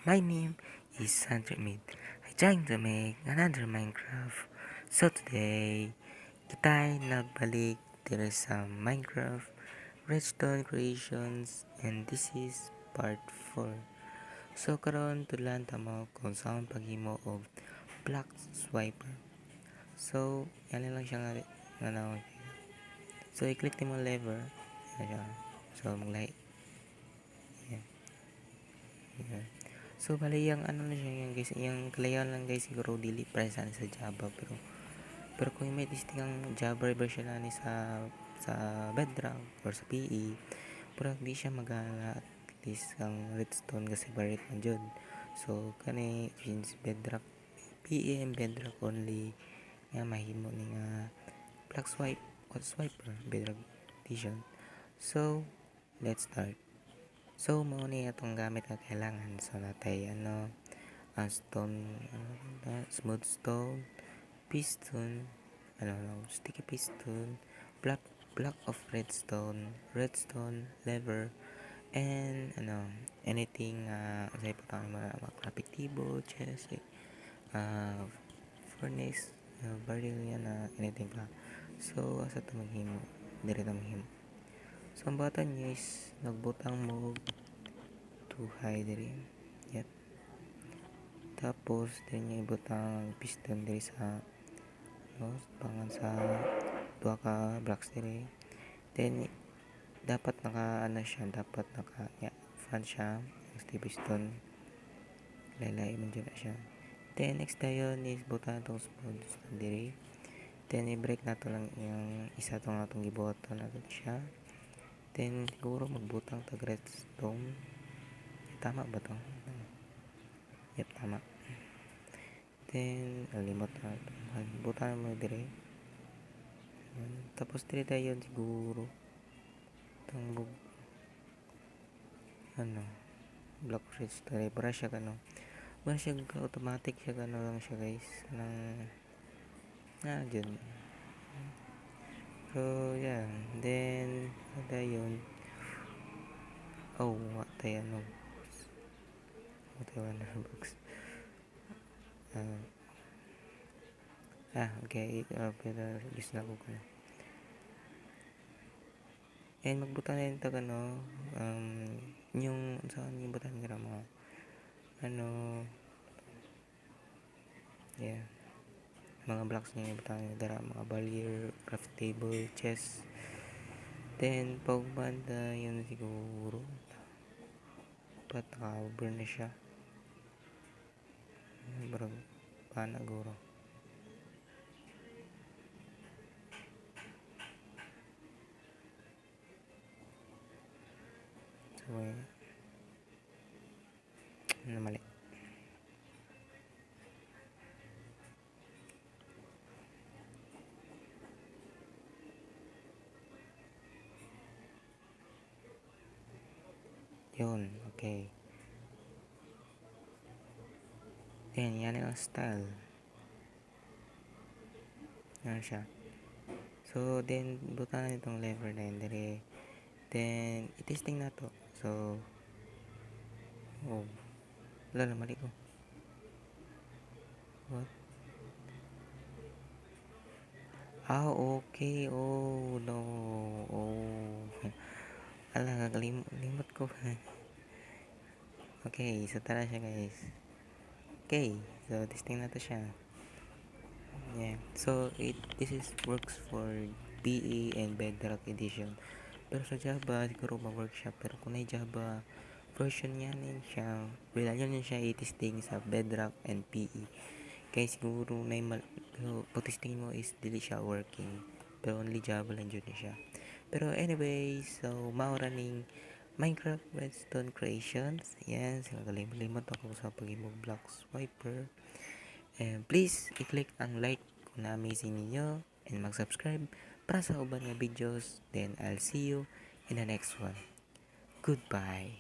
My name is Sandra Mid. I trying to make another Minecraft. So today, kita nagbalik dito sa Minecraft Redstone Creations and this is part 4. So karon tulan ta mo kung saan paghimo og block swiper. So, yan lang siya nga ano. So i-click mo lever. Yan siya. So mag-light. Yan. Yan. So, bali yung ano na siya yan guys, yung kalayan lang guys siguro dili present sa Java pero kung may testing ang Java version na ni sa Bedrock or sa PE, pero di siya magana at least ang redstone kasi barit man jud. So, kani since Bedrock PE and Bedrock only nga mahimo ni nga black swipe or swiper Bedrock edition. So, let's start. So, mao ni atong gamit nga kailangan. So, natay stone, smooth stone, piston, sticky piston, block of redstone, lever, and anything say pa tayo mga graphic table, chest, furnace, barrel yan anything pa. So, asa ito maghimo, dire ito maghimo. So, ang bata niya is nagbutang mo to high diri. Yep. Tapos, din niya ibutang piston diri sa pangan sa dua ka blocks diri. Then, dapat naka fan siya. Next piston. Laylay man dyan na siya. Then, next dayon is butang itong smooth diri. Then, i-break na to lang yung isa itong atong gibuhaton natin siya. Then, siguro magbutang tag redstone. Tama ba to? Yep, tama. Then, limot na. Butang mo dire. Tapos, dire tayo siguro. Itong block redstone. Para siya para siya automatic siya lang siya guys. Dyan. So, yan. Then, ada yun. Oh, tayo box. Okay. Pero, use na ko na. And, magbutan na yung yung, saan yung butan nila mga, yeah. Mga blocks niya yung butan nila, mga barrier, craft table, chest. Then, pagbanda yun siguro. Dapat naka-burn na siya. Bro, paano guro? So, mali. Yun, okay. Then, yan yung style. Yan siya. So, then, buta na itong lever na yun. Then, itesting na to. So, wala na, mali ko. What? Okay. Oh, no. Ala, limot ko. Okay, so tara siya guys. Okay, so testing na to siya. Yeah. So this is works for PE and Bedrock edition. Pero sa Java siguro ma-work siya, pero kung may Java version niya siya, yan siya i-testing sa Bedrock and PE. Kaya siguro na pag-testing mo is dili siya working. Pero only Java lang dyan siya. Pero anyway, so maura ning Minecraft Redstone Creations. Yan, limot ako sa pag-imog block swiper. And please, i-click ang like kung na-amazing ninyo and mag-subscribe para sa uban nga videos. Then, I'll see you in the next one. Goodbye.